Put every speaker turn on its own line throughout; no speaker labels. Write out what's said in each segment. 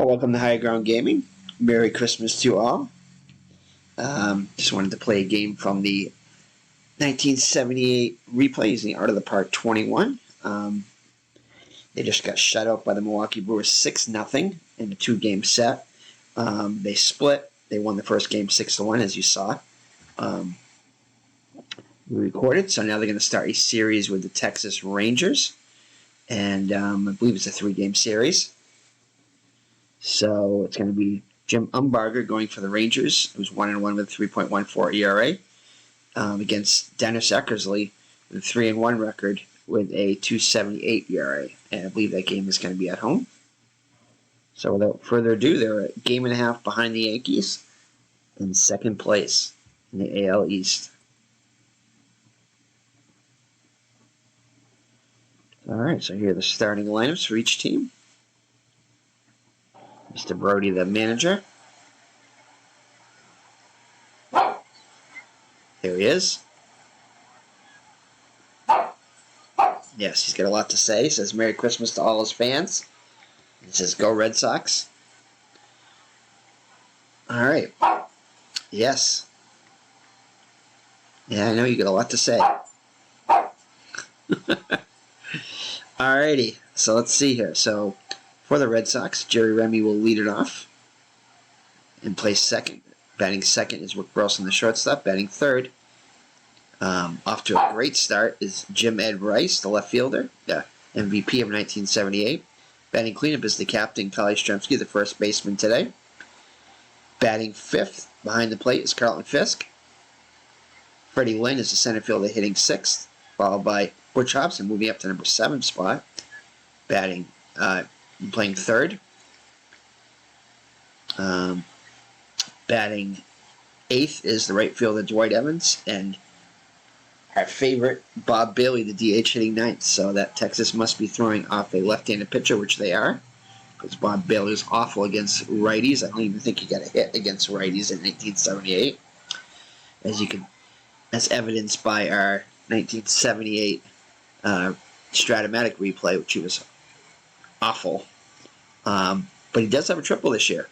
Welcome to High Ground Gaming. Merry Christmas to all. Just wanted to play a game from the 1978 replay using the Art of the Park 21. They just got shut out by the Milwaukee Brewers 6-0 in a two-game set. They split. They won the first game 6-1, as you saw. We recorded, so now they're going to start a series with the Texas Rangers. And I believe it's a three-game series. So it's going to be Jim Umbarger going for the Rangers, who's 1-1 with a 3.14 ERA, against Dennis Eckersley with a 3-1 record with a 2.78 ERA. And I believe that game is going to be at home. So without further ado, they're a game and a half behind the Yankees in second place in the AL East. All right, so here are the starting lineups for each team. Mr. Brody, the manager. There he is. Yes, he's got a lot to say. He says Merry Christmas to all his fans. He says Go Red Sox. All right. Yes. Yeah, I know you got a lot to say. Alrighty, so let's see here. So for the Red Sox, Jerry Remy will lead it off and play second. Batting second is Rick Burleson, the shortstop. Batting third, off to a great start, is Jim Ed Rice, the left fielder, MVP of 1978. Batting cleanup is the captain, Kali Stremski, the first baseman today. Batting fifth behind the plate is Carlton Fisk. Freddie Lynn is the center fielder, hitting sixth, followed by Butch Hobson moving up to number 7 spot. Playing third. Batting eighth is the right fielder Dwight Evans, and our favorite Bob Bailey, the DH, hitting ninth. So that Texas must be throwing off a left-handed pitcher, which they are, because Bob Bailey is awful against righties. I don't even think he got a hit against righties in 1978, as evidenced by our 1978 Stratomatic replay, which he was awful. But he does have a triple this year,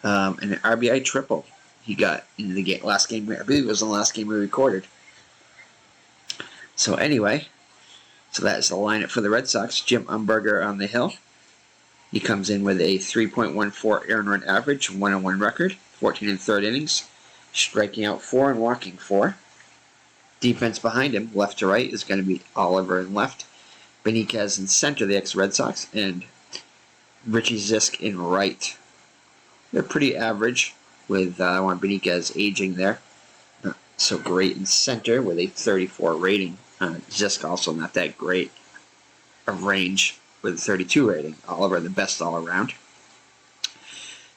and an RBI triple he got in the last game. I believe it was the last game we recorded. So anyway, so that is the lineup for the Red Sox. Jim Umbarger on the hill. He comes in with a 3.14 earned run average, 1-1 record, 14 and third innings, striking out 4 and walking 4. Defense behind him, left to right, is going to be Oliver in left, Benitez in center, the ex-Red Sox, and Richie Zisk in right. They're pretty average with Juan Benitez aging there. Not so great in center with a 34 rating. Zisk also not that great of range with a 32 rating. Oliver the best all around.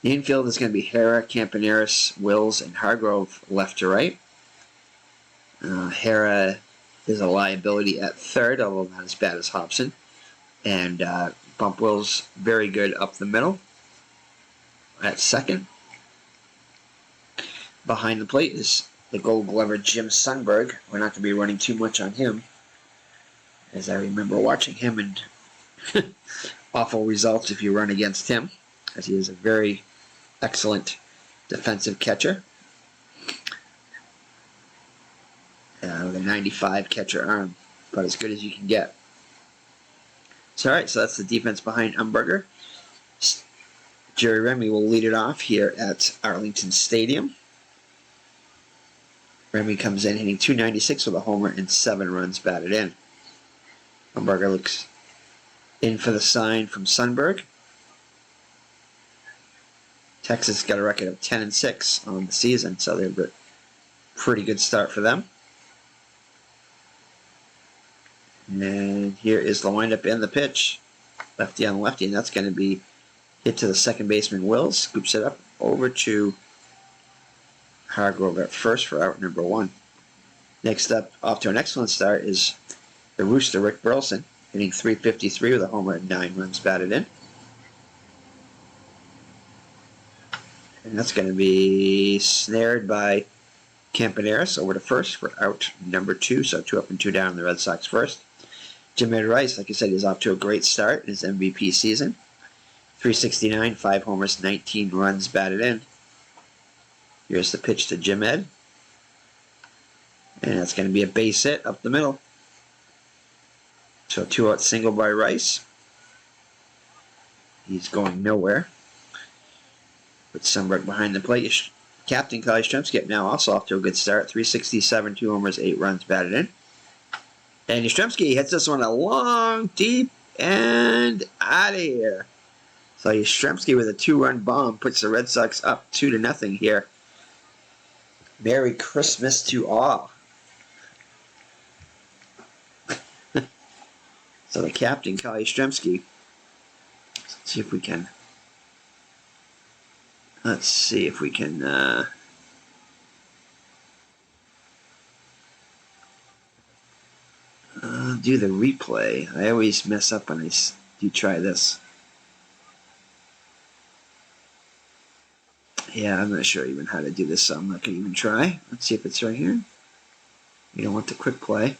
The infield is going to be Hara, Campaneris, Wills, and Hargrove left to right. Hara is a liability at third, although not as bad as Hobson. And Bump Wills very good up the middle at second. Behind the plate is the Gold Glover Jim Sundberg. We're not going to be running too much on him, as I remember watching him and awful results if you run against him, as he is a very excellent defensive catcher. With a 95 catcher arm, about as good as you can get. So, alright, so that's the defense behind Umbarger. Jerry Remy will lead it off here at Arlington Stadium. Remy comes in hitting .296 with a homer and 7 runs batted in. Umbarger looks in for the sign from Sundberg. Texas got a record of 10-6 on the season, so they've got a pretty good start for them. And here is the windup and the pitch. Lefty on lefty, and that's going to be hit to the second baseman, Wills. Scoops it up over to Hargrove at first for out number 1. Next up, off to an excellent start, is the Rooster, Rick Burleson, hitting .353 with a homer and 9 runs batted in. And that's going to be snared by Campaneris over to first for out number 2, so 2 up and 2 down in the Red Sox first. Jim Ed Rice, like I said, is off to a great start in his MVP season. .369, 5 homers, 19 runs batted in. Here's the pitch to Jim Ed. And that's going to be a base hit up the middle. So a 2-out single by Rice. He's going nowhere. With Sundberg behind the plate. Captain Kyle Yastrzemski now also off to a good start. .367, 2 homers, 8 runs batted in. And Yastrzemski hits this one a long, deep, and out of here. So Yastrzemski with a 2-run bomb puts the Red Sox up 2-0 here. Merry Christmas to all. So the captain, Kyle Yastrzemski. Let's see if we can. Do the replay. I always mess up when I do try this. Yeah, I'm not sure even how to do this, so I'm not going to even try. Let's see if it's right here. You don't want the quick play.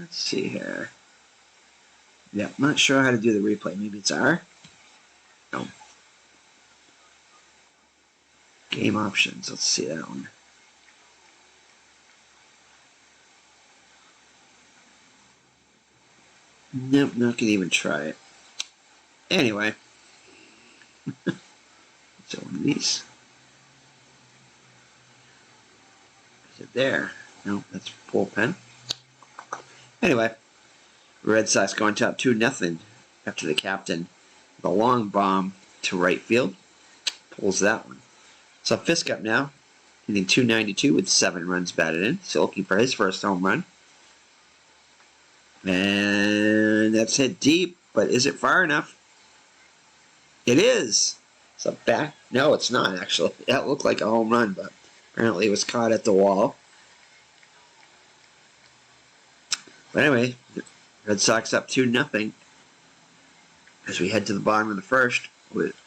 Let's see here. Yeah, I'm not sure how to do the replay. Maybe it's R? No. Game options. Let's see that one. Nope, not going to even try it. Anyway. So one of these. Is it there? No, that's bullpen. Anyway. Red Sox going top 2-0 after the captain. The long bomb to right field. Pulls that one. So Fisk up now. Hitting .292 with 7 runs batted in. Still looking for his first home run. And that's hit deep, but is it far enough? It is. So back. No, it's not actually. That looked like a home run, but apparently it was caught at the wall. But anyway, Red Sox up 2-0 as we head to the bottom of the first.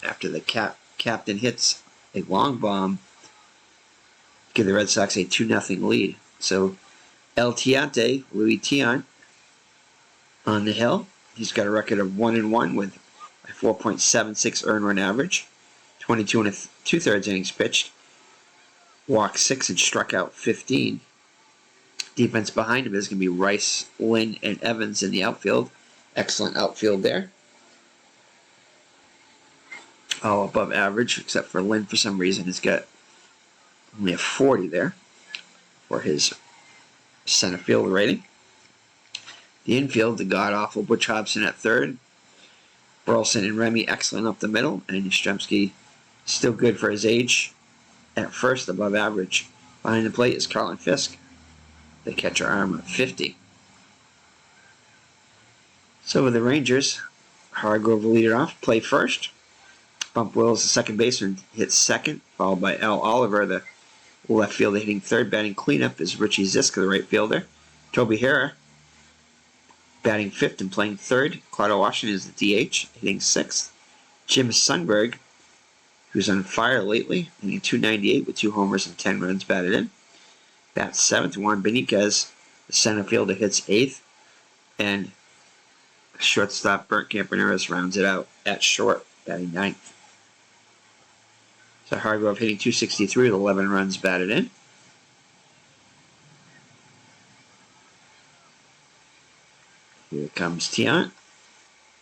After the captain hits a long bomb, give the Red Sox a 2-0 lead. So El Tiante, Louis Tiant, on the hill. He's got a record of 1-1 with a 4.76 earned run average, 22 2/3 innings pitched, walked 6 and struck out 15. Defense behind him is going to be Rice, Lynn, and Evans in the outfield. Excellent outfield there. All above average, except for Lynn for some reason has got only a 40 there for his center field rating. The infield, the god-awful Butch Hobson at third. Burleson and Remy excellent up the middle. And Yastrzemski still good for his age at first, above average. Behind the plate is Carlin Fisk. The catcher arm at 50. So with the Rangers, Hargrove will lead it off, play first. Bump Wills, the second baseman, hits second, followed by Al Oliver, the left fielder, hitting third. Batting cleanup is Richie Ziska, the right fielder. Toby Harrah batting fifth and playing third. Claudio Washington is the DH, hitting sixth. Jim Sundberg, who's on fire lately, hitting .298 with 2 homers and 10 runs batted in. Bats seventh. Juan Benitez, the center fielder, hits eighth. And shortstop Bert Campaneris rounds it out at short, batting ninth. So Hargrove hitting .263 with 11 runs batted in. Here comes Tiant.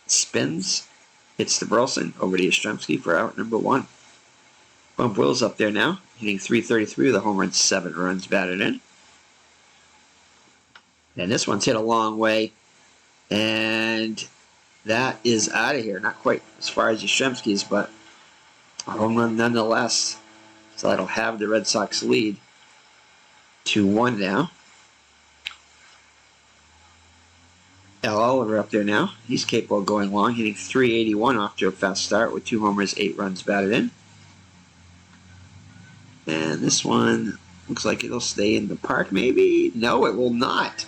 Spins. Hits the Burleson. Over to Yastrzemski for out number 1. Bump Wills up there now. Hitting .333 with a home run, 7 runs batted in. And this one's hit a long way. And that is out of here. Not quite as far as Yastrzemski's, but a home run nonetheless. So that'll have the Red Sox lead 2-1 now. Al Oliver up there now. He's capable of going long, hitting .381 off to a fast start with 2 homers, 8 runs batted in. And this one looks like it'll stay in the park, maybe? No, it will not.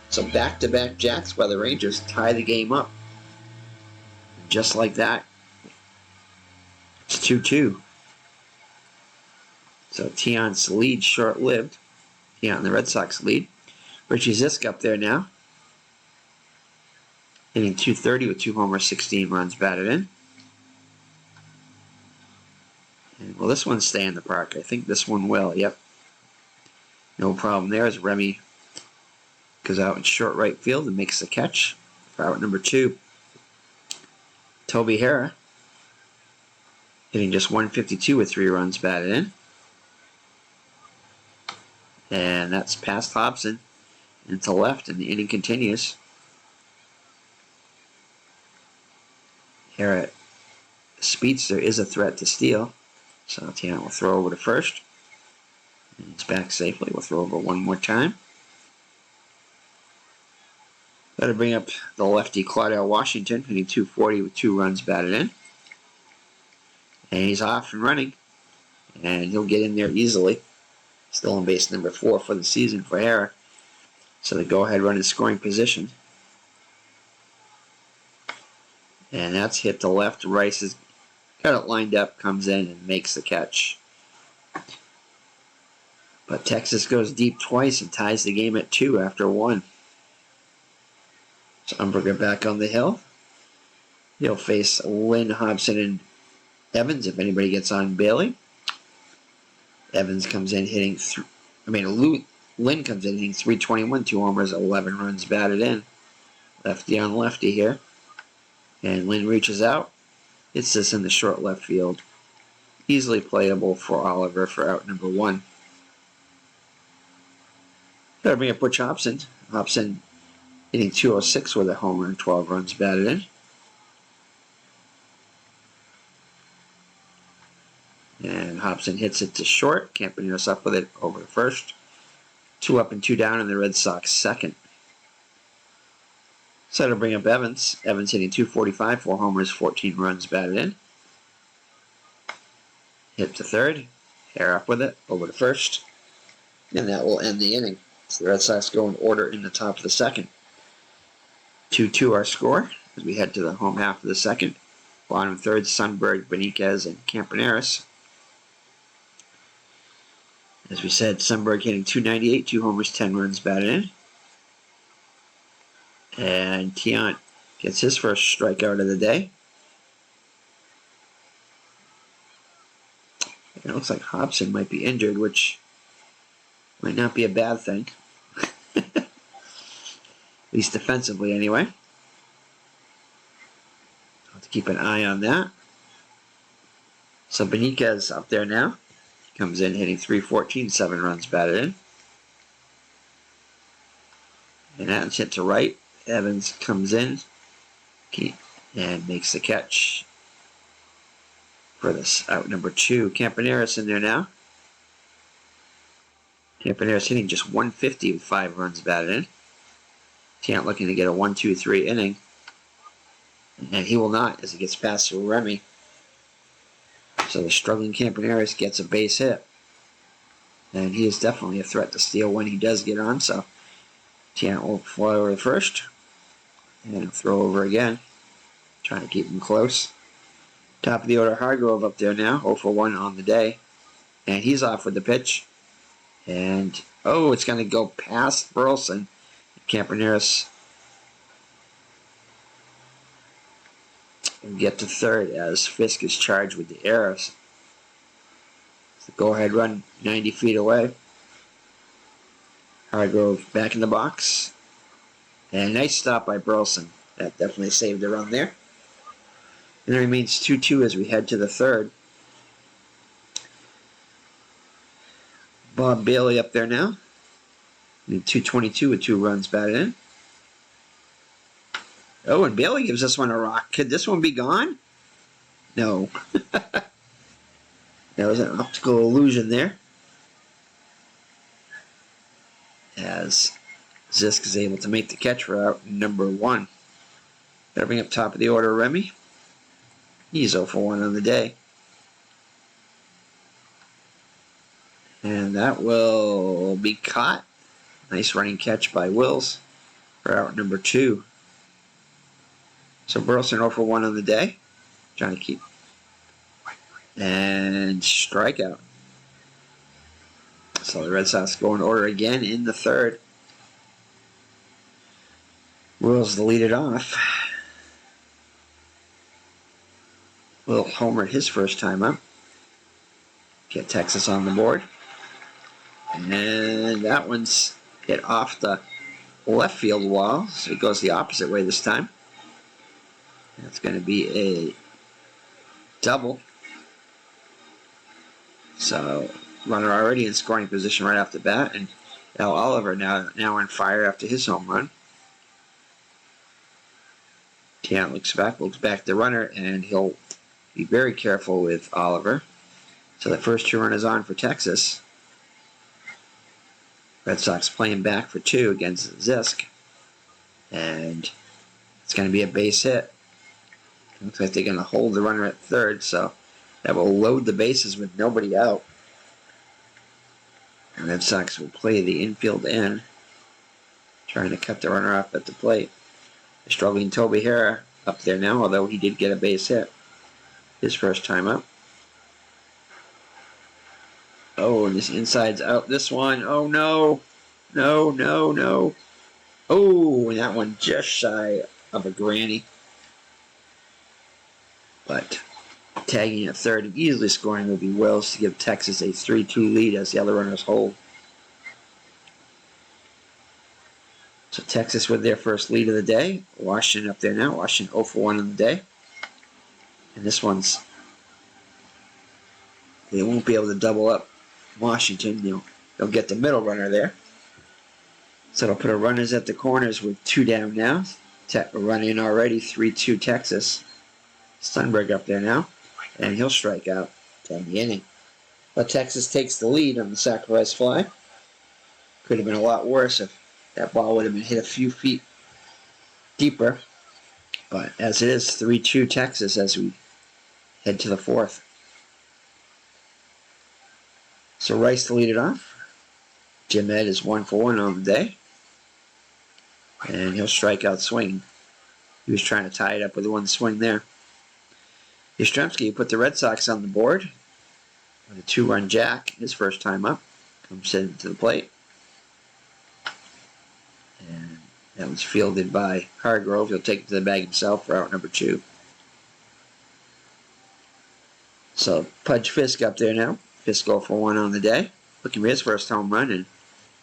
So back-to-back jacks by the Rangers tie the game up. Just like that. It's 2-2. So Tiant's lead short-lived. Tiant and the Red Sox lead. Richie Zisk up there now. hitting .230 with 2 homers, 16 runs batted in. And will this one stay in the park? I think this one will, yep. No problem there as Remy goes out in short right field and makes the catch for out number 2. Toby Harrah hitting just .152 with 3 runs batted in. And that's past Hobson into left, and the inning continues. Harrah speedster is a threat to steal, so Tiant will throw over to first. And it's back safely. We'll throw over one more time. That'll bring up the lefty Claudell Washington, hitting .240 with 2 runs batted in. And he's off and running, and he'll get in there easily. Still on base number 4 for the season for Harrah. So the go-ahead run in scoring position. And that's hit to left. Rice has got it lined up, comes in and makes the catch. But Texas goes deep twice and ties the game at 2 after 1. So Umbarger back on the hill. He'll face Lynn, Hobson, and Evans if anybody gets on Bailey. Evans comes in hitting Lynn comes in hitting .321, 2 homers, 11 runs batted in. Lefty on lefty here. And Lynn reaches out. Hits this in the short left field. Easily playable for Oliver for out number 1. Gotta bring up Butch Hobson. Hobson hitting .206 with a homer and 12 runs batted in. And Hobson hits it to short. Campaneris up with it over to first. 2 up and 2 down in the Red Sox second. So to bring up Evans. Evans hitting .245, 4 homers, 14 runs batted in. Hit to third. Harrah up with it over to first. And that will end the inning. So the Red Sox go in order in the top of the second. 2-2 our score as we head to the home half of the second. Bottom third, Sundberg, Beniquez, and Campaneris. As we said, Sundberg hitting .298, 2 homers, 10 runs batted in. And Tiant gets his first strikeout of the day. It looks like Hobson might be injured, which might not be a bad thing. At least defensively, anyway. I'll have to keep an eye on that. So Beniquez up there now. He comes in hitting .314, 7 runs batted in. And that's hit to right. Evans comes in and makes the catch for this out number 2. Campaneris in there now. Campaneris hitting just .150 with 5 runs batted in. Tiant looking to get a 1-2-3 inning. And he will not as he gets past Remy. So the struggling Campaneris gets a base hit. And he is definitely a threat to steal when he does get on. So Tiant will fly over the first. And throw over again. Trying to keep him close. Top of the order, Hargrove up there now. 0 for 1 on the day. And he's off with the pitch. And, it's going to go past Burleson. Campaneris will get to third as Fisk is charged with the errors. So go ahead run 90 feet away. Hargrove back in the box. And a nice stop by Burleson. That definitely saved the run there. And it remains 2-2 as we head to the third. Bob Bailey up there now. .222 with 2 runs batted in. And Bailey gives this one a rock. Could this one be gone? No. That was an optical illusion there. As Zisk is able to make the catch for out number 1. That'll bring up top of the order Remy. He's 0 for 1 on the day. And that will be caught. Nice running catch by Wills for out number 2. So Burleson 0 for 1 on the day. Trying to keep. And strikeout. So the Red Sox go in order again in the third. Wills to lead it off. Will homer his first time up. Get Texas on the board. And that one's hit off the left field wall, so it goes the opposite way this time. That's going to be a double. So runner already in scoring position right off the bat, and Al Oliver now on fire after his home run. Tiant looks back at the runner, and he'll be very careful with Oliver. So the first two runners on for Texas. Red Sox playing back for two against Zisk. And it's going to be a base hit. Looks like they're going to hold the runner at third, so that will load the bases with nobody out. And Red Sox will play the infield in, trying to cut the runner off at the plate. The struggling Toby Hara up there now, although he did get a base hit his first time up. Oh, and this inside's out. This one, oh no. No, no, no. Oh, and that one just shy of a granny. But tagging at third and easily scoring will be Wills to give Texas a 3-2 lead as the other runners hold. So Texas with their first lead of the day. Washington up there now. Washington 0 for 1 on the day. And this one's, they won't be able to double up Washington. They'll get the middle runner there. So they'll put a runners at the corners with two down now. Run in already, 3-2 Texas. Sundberg up there now. And he'll strike out to end the inning. But Texas takes the lead on the sacrifice fly. Could have been a lot worse if that ball would have been hit a few feet deeper. But as it is, 3-2 Texas as we head to the fourth. So Rice to lead it off. Jim Ed is 1 for 1 on the day. And he'll strike out swinging. He was trying to tie it up with one swing there. Yastrzemski put the Red Sox on the board with a 2-run jack his first time up. Comes in to the plate. And that was fielded by Hargrove. He'll take it to the bag himself for out number 2. So Pudge Fisk up there now. Fisk 0 for 1 on the day. Looking for his first home run, and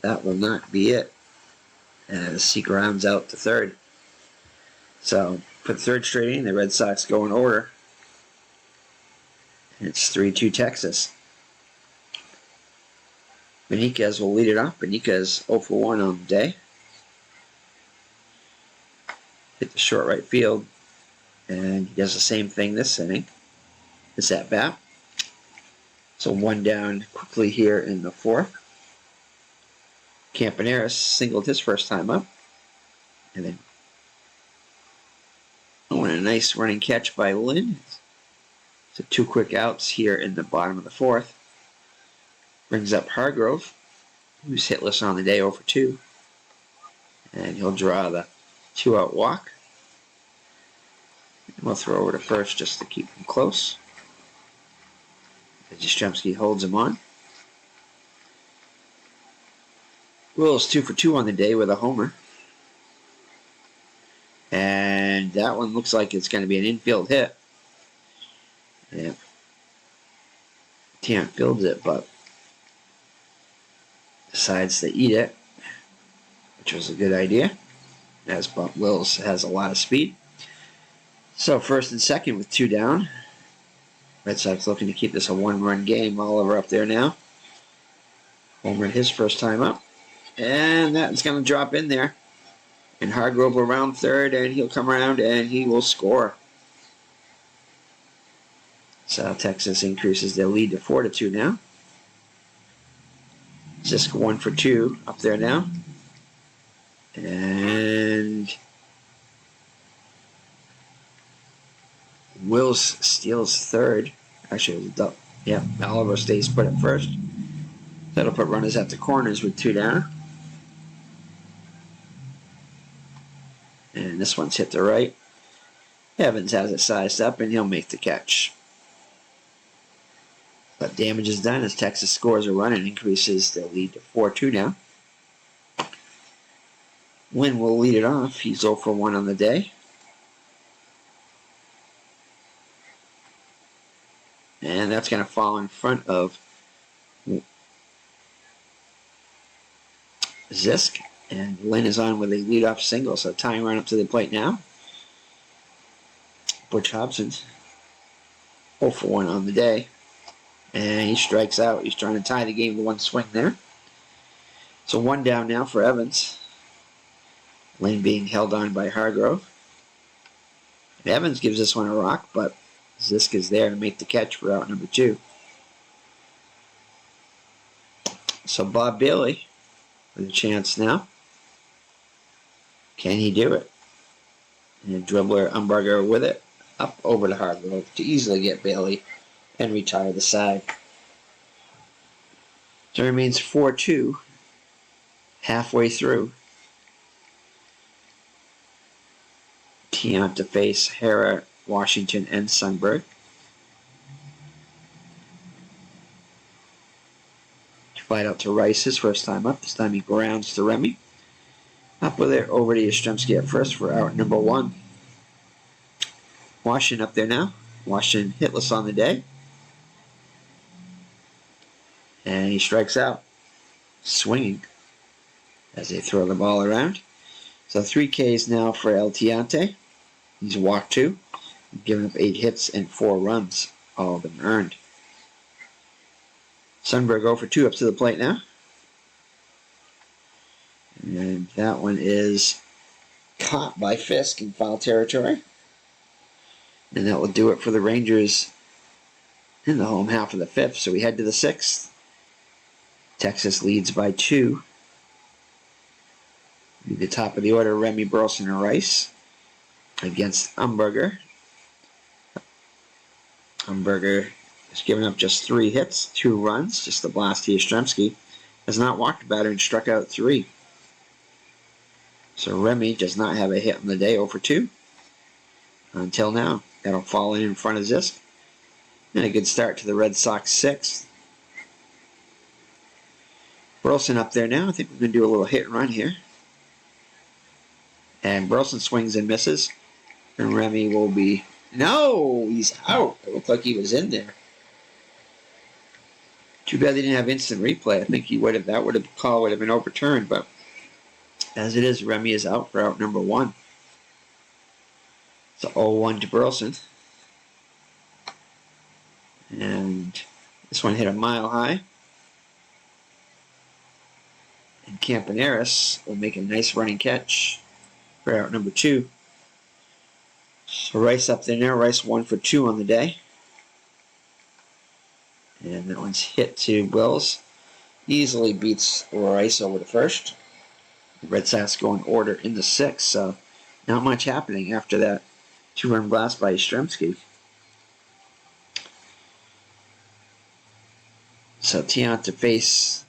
that will not be it. As Seek rounds out the third. So for the third straight inning, the Red Sox go in order. And it's 3-2 Texas. Beniquez will lead it off. Beniquez 0 for 1 on the day. Hit the short right field. And he does the same thing this inning. This at bat. So one down quickly here in the fourth. Campaneris singled his first time up. And then a nice running catch by Lynn. So 2 quick outs here in the bottom of the fourth. Brings up Hargrove, who's hitless on the day 0 for 2. And he'll draw the 2-out walk. And we'll throw over to first just to keep him close. Yastrzemski holds him on. Wills 2 for 2 on the day with a homer. And that one looks like it's going to be an infield hit. Yeah. Tiant fields it, but decides to eat it, which was a good idea, as Buck Wills has a lot of speed. So first and second with 2 down. Red Sox looking to keep this a 1-run game. Oliver up there now. Homer his first time up. And that's going to drop in there. And Hargrove around third, and he'll come around and he will score. So Texas increases their lead to 4-2 now. Zisk 1 for 2 up there now. And Wills steals third. Actually, Oliver stays put at first. That'll put runners at the corners with 2 down. And this one's hit to right. Evans has it sized up, and he'll make the catch. But damage is done as Texas scores a run and increases their lead to 4-2 now. Wynn will lead it off. He's 0 for 1 on the day. that's going to fall in front of Zisk. And Lynn is on with a leadoff single, so tying run up to the plate now. Butch Hobson's 0 for 1 on the day. And he strikes out. He's trying to tie the game with one swing there. So 1 down now for Evans. Lane being held on by Hargrove. And Evans gives this one a rock, but Zisk is there to make the catch for out number 2. So Bob Bailey with a chance now. Can he do it? And dribbler Umbarger with it. Up over to Hargrove to easily get Bailey and retire the side. So it remains 4-2 halfway through. Tiant to face Hara, Washington, and Sundberg. Fight out to Rice his first time up. This time he grounds to Remy. Up with it over to Yastrzemski at first for out number 1. Washington up there now. Washington hitless on the day. And he strikes out, swinging as they throw the ball around. So 3 Ks now for El Tiante. He's walked 2, giving up 8 hits and 4 runs, all of them earned. Sundberg 0 for 2 up to the plate now. And that one is caught by Fisk in foul territory. And that will do it for the Rangers in the home half of the 5th. So we head to the 6th. Texas leads by 2. At the top of the order, Remy, Burleson, and Rice against Umbarger. Umbarger has given up just 3 hits, 2 runs, just the blast to Yastrzemski. Has not walked a batter and struck out 3. So Remy does not have a hit on the day, 0 for 2. Until now. That'll fall in front of Zisk. And a good start to the Red Sox 6th. Burleson up there now. I think we're going to do a little hit and run here. And Burleson swings and misses. And Remy will be... No! He's out. It looked like he was in there. Too bad they didn't have instant replay. I think that call would have been overturned. But as it is, Remy is out for out number 1. So 0-1 to Burleson. And this one hit a mile high. And Campaneris will make a nice running catch for out number 2. So Rice up there now. Rice 1 for 2 on the day. And that one's hit to Wills. Easily beats Rice over to first. The Red Sox go in order in the 6th. So not much happening after that 2-run blast by Yastrzemski. So Tiant to face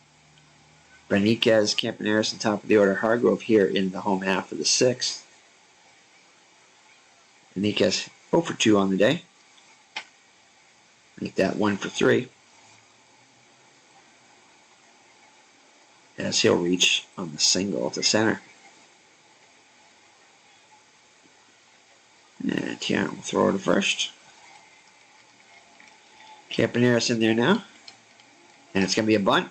Beniquez, Campaneris, on top of the order. Hargrove here in the home half of the 6th. Beniquez 0 for 2 on the day. Make that 1 for 3. As he'll reach on the single to center. And Tiant will throw it to first. Campaneris in there now. And it's going to be a bunt.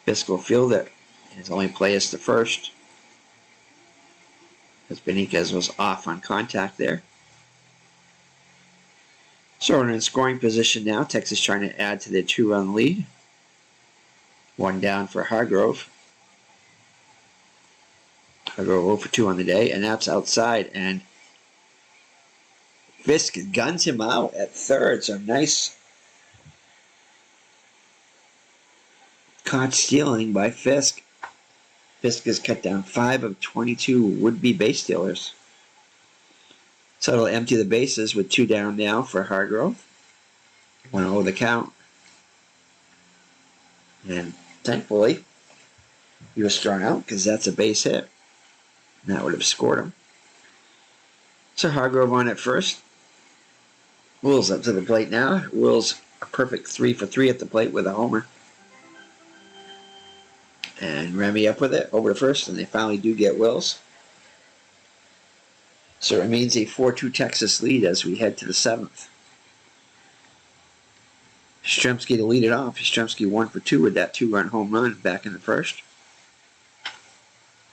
Fisk will field it. His only play is to first. As Beniquez was off on contact there. So we're in scoring position now. Texas trying to add to their 2-run lead. 1 down for Hargrove. Hargrove 0 for 2 on the day. And that's outside. And Fisk guns him out at third. So nice caught stealing by Fisk. Fisk has cut down 5 of 22 would-be base stealers. So it'll empty the bases with 2 down now for Hargrove. 1-0 the count. And thankfully, he was thrown out because that's a base hit. And that would have scored him. So Hargrove on at first. Wills up to the plate now. Wills a perfect 3 for 3 at the plate with a homer. And Remy up with it, over to first, and they finally do get Wills. So it remains a 4-2 Texas lead as we head to the 7th. Yastrzemski to lead it off. Yastrzemski 1 for 2 with that 2-run home run back in the first.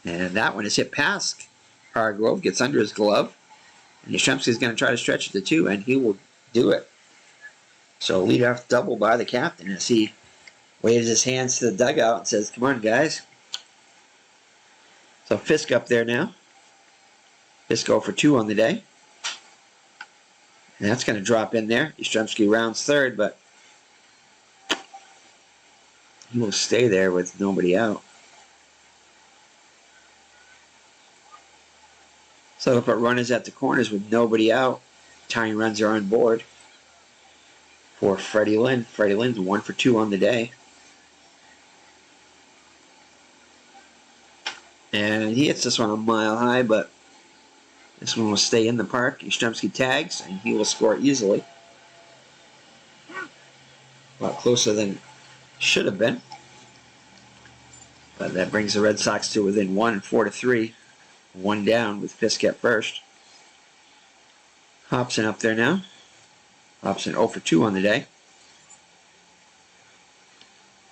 And that one is hit past Hargrove, gets under his glove. And Yastrzemski's going to try to stretch it to 2, and he will do it. So leadoff double by the captain as he waves his hands to the dugout and says, "Come on, guys." So Fisk up there now. Fisk 0 for 2 on the day. And that's going to drop in there. Yastrzemski rounds third, but he will stay there with nobody out. So they'll put runners at the corners with nobody out. Tying runs are on board for Freddie Lynn. Freddie Lynn's 1 for 2 on the day. And he hits this one a mile high, but this one will stay in the park. Yastrzemski tags, and he will score easily. A lot closer than should have been. But that brings the Red Sox to within 1, 4-3. 1 down with Fisk at first. Hobson up there now. Hobson 0 for 2 on the day.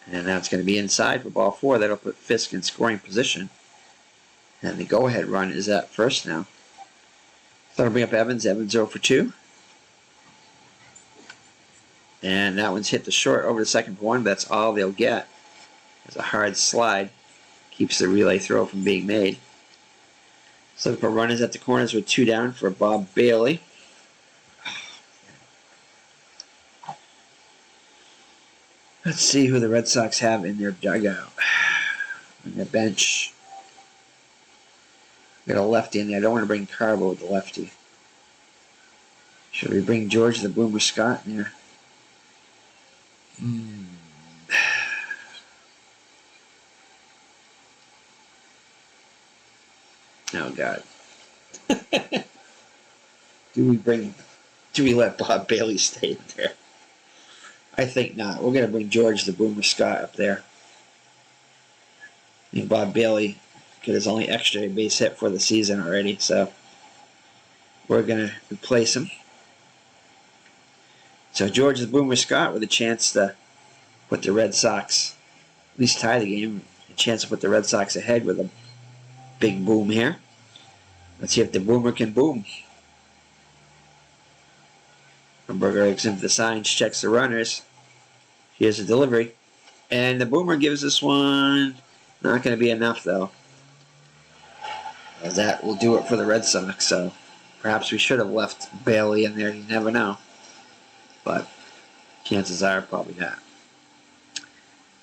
And that's going to be inside for ball 4. That'll put Fisk in scoring position. And the go-ahead run is at first now. So that'll bring up Evans. Evans 0 for 2. And that one's hit the short over the second for 1. But that's all they'll get. It's a hard slide. Keeps the relay throw from being made. So the runners at the corners with 2 down for Bob Bailey. Let's see who the Red Sox have in their dugout. On their bench. Got a lefty in there. I don't want to bring Carbo with the lefty. Should we bring George the Boomer Scott in there? Oh, God. Do we let Bob Bailey stay in there? I think not. We're going to bring George the Boomer Scott up there. I think Bob Bailey got his only extra base hit for the season already, so we're going to replace him. So George the Boomer Scott with a chance to put the Red Sox, at least tie the game, a chance to put the Red Sox ahead with a big boom here. Let's see if the Boomer can boom. Umbarger looks into the signs, checks the runners. Here's a delivery. And the Boomer gives this one, not going to be enough though. As that will do it for the Red Sox. So perhaps we should have left Bailey in there. You never know. But chances are probably not.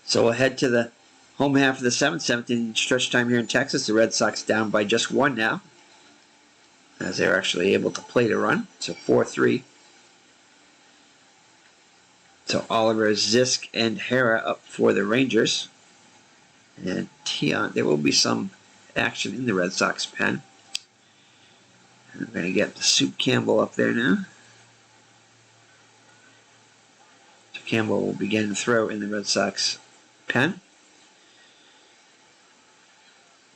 So we'll head to the home half of the 7th, 17 stretch time here in Texas. The Red Sox down by just 1 now, as they're actually able to play the run. So 4-3. So Oliver, Zisk, and Hara up for the Rangers. And Tiant, there will be some action in the Red Sox pen. I'm going to get the Soup Campbell up there now. So Campbell will begin to throw in the Red Sox pen.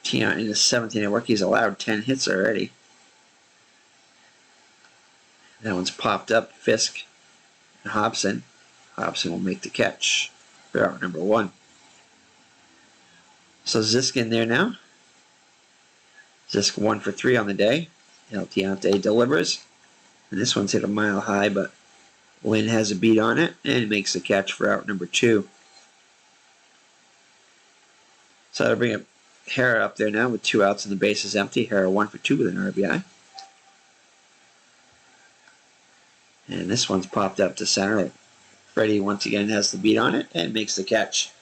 Tiant in the 17th work. He's allowed 10 hits already. That one's popped up. Fisk and Hobson. Hobson will make the catch for out number 1. So Zisk in there now. Zisk 1 for 3 on the day. El Tiante delivers. And this one's hit a mile high, but Lynn has a beat on it and makes the catch for out number 2. So I'll bring up Hara up there now with 2 outs and the base is empty. Hara 1 for 2 with an RBI. And this one's popped up to center. Freddie once again has the beat on it and makes the catch.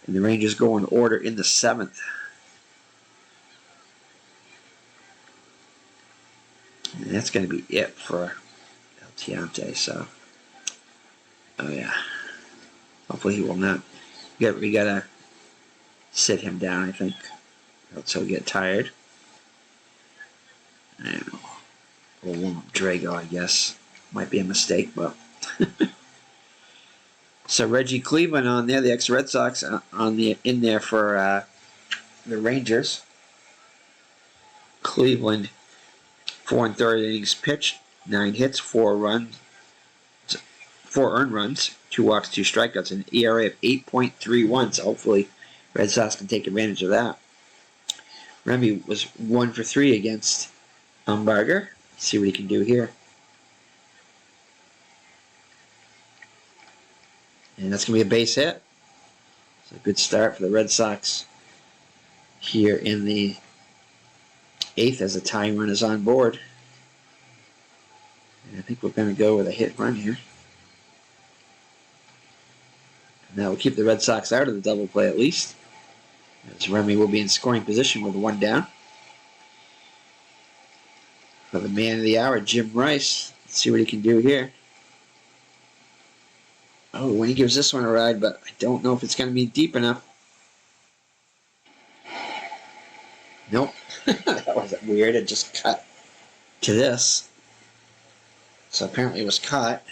And the Rangers go in order in the 7th. And that's going to be it for El Tiante. So, oh yeah. Hopefully he will not. We got to sit him down, I think. Else he'll get tired. And we'll warm up Drago, I guess. Might be a mistake, but... So Reggie Cleveland on there, the ex-Red Sox in there for the Rangers. Cleveland, 4 1/3 innings pitched, 9 hits, 4 runs, 4 earned runs, 2 walks, 2 strikeouts, and an ERA of 8.31. So hopefully Red Sox can take advantage of that. Remy was 1 for 3 against Umbarger. See what he can do here. And that's going to be a base hit. It's a good start for the Red Sox here in the 8th as the tying run is on board. And I think we're going to go with a hit run here. And that will keep the Red Sox out of the double play at least, as Remy will be in scoring position with 1 down. For the man of the hour, Jim Rice. Let's see what he can do here. Oh, when he gives this one a ride, but I don't know if it's going to be deep enough. Nope. That was weird. It just cut to this. So apparently it was caught.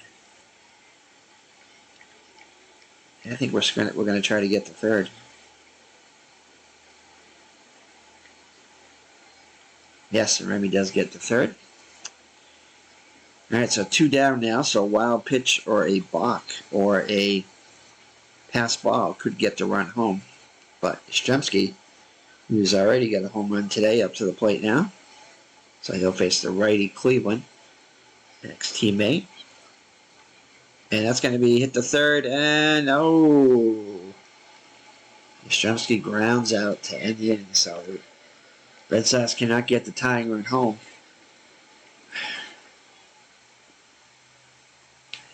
And I think we're going to try to get to third. Yes, and Remy does get to third. All right, so 2 down now. So a wild pitch or a balk or a pass ball could get the run home. But Yastrzemski, who's already got a home run today, up to the plate now. So he'll face the righty Cleveland, next teammate. And that's going to be hit to third, and Yastrzemski grounds out to end the inning. So the Red Sox cannot get the tying run home.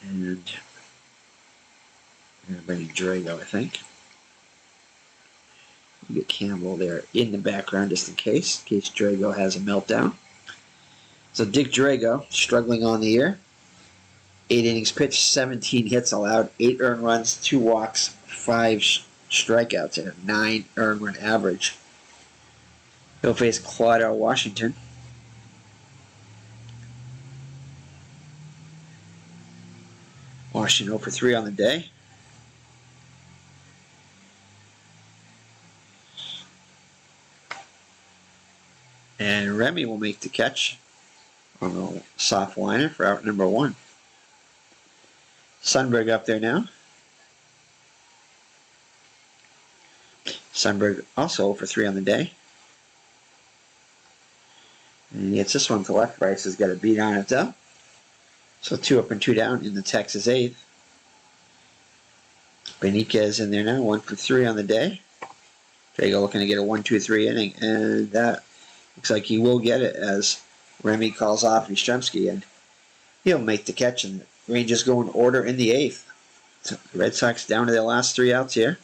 And I'm going to bring in Drago, I think. We'll get Campbell there in the background just in case Drago has a meltdown. So Dick Drago, struggling on the year. 8 innings pitched, 17 hits allowed, 8 earned runs, 2 walks, 5 strikeouts, and a 9 earned run average. He'll face Claudio Washington. Washington 0 for 3 on the day. And Remy will make the catch on a soft liner for out number 1. Sundberg up there now. Sundberg also 0 for 3 on the day. And he gets this one to left. Bryce has got a beat on it though. So 2 up and 2 down in the Texas 8th. Beniquez in there now, 1 for 3 on the day. Drago looking to get a 1-2-3 inning, and that looks like he will get it as Remy calls off Yastrzemski, and he'll make the catch, and the Rangers go in order in the 8th. So the Red Sox down to their last 3 outs here.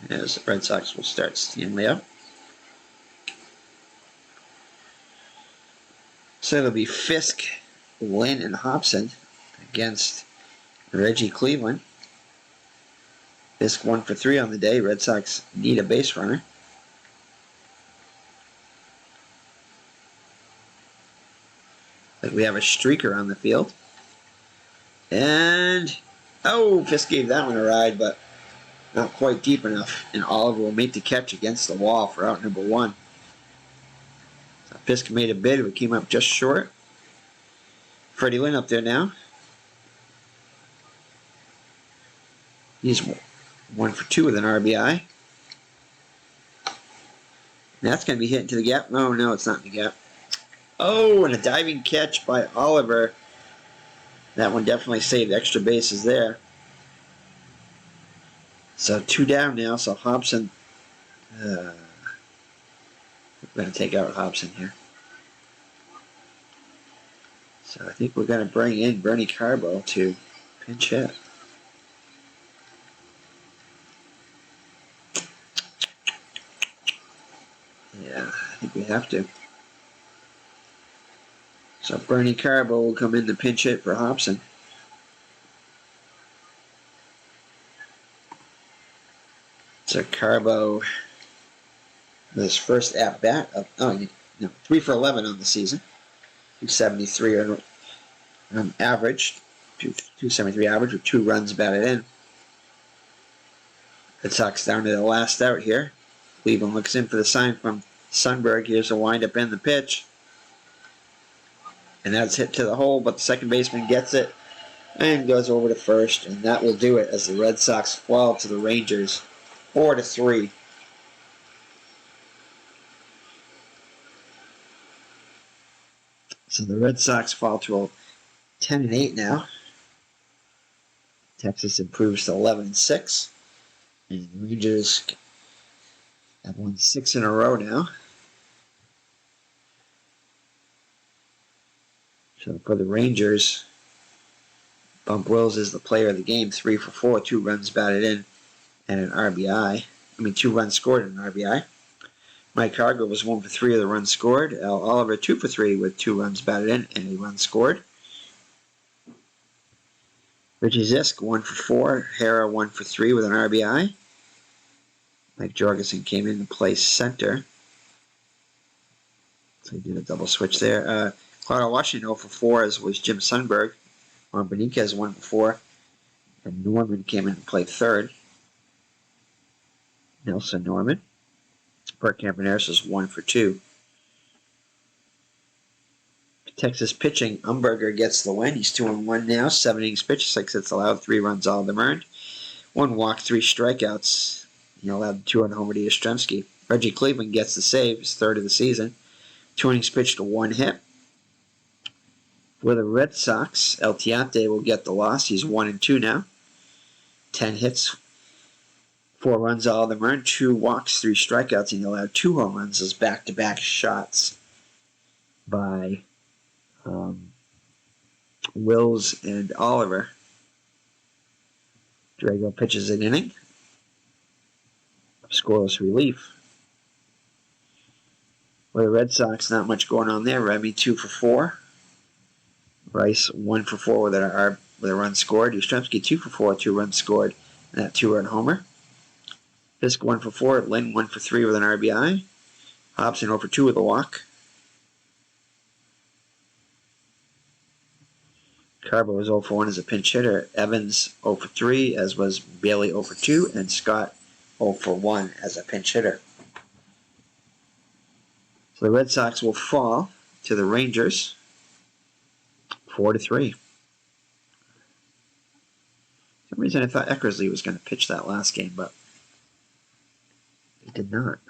As the Red Sox will start Stanley up. So it'll be Fisk, Lynn, and Hobson against Reggie Cleveland. Fisk 1 for 3 on the day. Red Sox need a base runner. Like we have a streaker on the field. And, Fisk gave that one a ride, but not quite deep enough. And Oliver will make the catch against the wall for out number 1. Fisk made a bid, but came up just short. Freddie Lynn up there now. He's 1 for 2 with an RBI. And that's going to be hit into the gap. Oh, no, it's not in the gap. Oh, and a diving catch by Oliver. That one definitely saved extra bases there. So 2 down now, so Hobson... we're going to take out Hobson here. So I think we're going to bring in Bernie Carbo to pinch hit. Yeah, I think we have to. So Bernie Carbo will come in to pinch hit for Hobson. So Carbo, his first at bat of 3 for 11 on the season, 273 average, 273 average with 2 runs batted in. Red Sox down to the last out here. Cleveland looks in for the sign from Sundberg. Here's a windup and the pitch. And that's hit to the hole, but the second baseman gets it and goes over to first, and that will do it as the Red Sox fall to the Rangers 4-3. So the Red Sox fall to 10-8 now. Texas improves to 11-6. And the Rangers have won 6 in a row now. So for the Rangers, Bump Wills is the player of the game, 3 for 4, 2 runs batted in, and an RBI. 2 runs scored and an RBI. Mike Hargrove was 1 for 3 of the runs scored. Al Oliver 2 for 3 with 2 runs batted in and a run scored. Richie Zisk 1 for 4. Hara 1 for 3 with an RBI. Mike Jorgensen came in to play center. So he did a double switch there. Claudio Washington 0 for 4 as was Jim Sundberg. Juan Benitez 1 for 4. And Norman came in to play third. Nelson Norman. Bert Campaneris was 1 for 2. Texas pitching, Umbarger gets the win. He's 2-1 now. 7 innings pitched, 6 hits allowed, 3 runs, all of them earned. 1 walk, 3 strikeouts. He allowed 2 on homer to Yastrzemski. Reggie Cleveland gets the save, his 3rd of the season. 2 innings pitched, 1 hit. For the Red Sox, El Tiante will get the loss. He's 1-2 now. 10 hits, 4 runs, all of them earned. 2 walks, 3 strikeouts, and he allowed 2 home runs as back-to-back shots by Wills and Oliver. Drago pitches an inning. Scoreless relief. For the Red Sox, not much going on there. Remy 2 for 4. Rice 1 for 4 with a run scored. Yastrzemski 2 for 4, 2 runs scored, and that 2-run homer. Fisk 1 for 4. Lynn 1 for 3 with an RBI. Hobson 0 for 2 with a walk. Carbo was 0 for 1 as a pinch hitter. Evans 0 for 3, as was Bailey 0 for 2, and Scott 0 for 1 as a pinch hitter. So the Red Sox will fall to the Rangers 4-3. For some reason I thought Eckersley was going to pitch that last game, but he did not.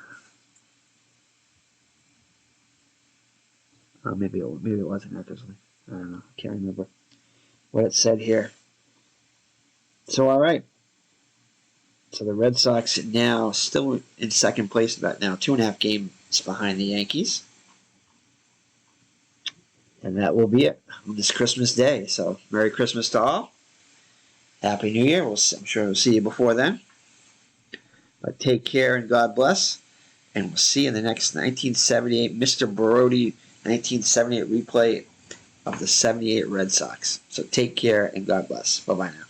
Maybe it wasn't Eckersley. I don't know. Can't remember what it said here. So, all right. So the Red Sox now still in second place, about now 2.5 games behind the Yankees. And that will be it on this Christmas Day. So, Merry Christmas to all. Happy New Year. I'm sure we'll see you before then. But take care and God bless. And we'll see you in the next 1978 Mr. Brody 1978 replay of the 78 Red Sox. So take care and God bless. Bye-bye now.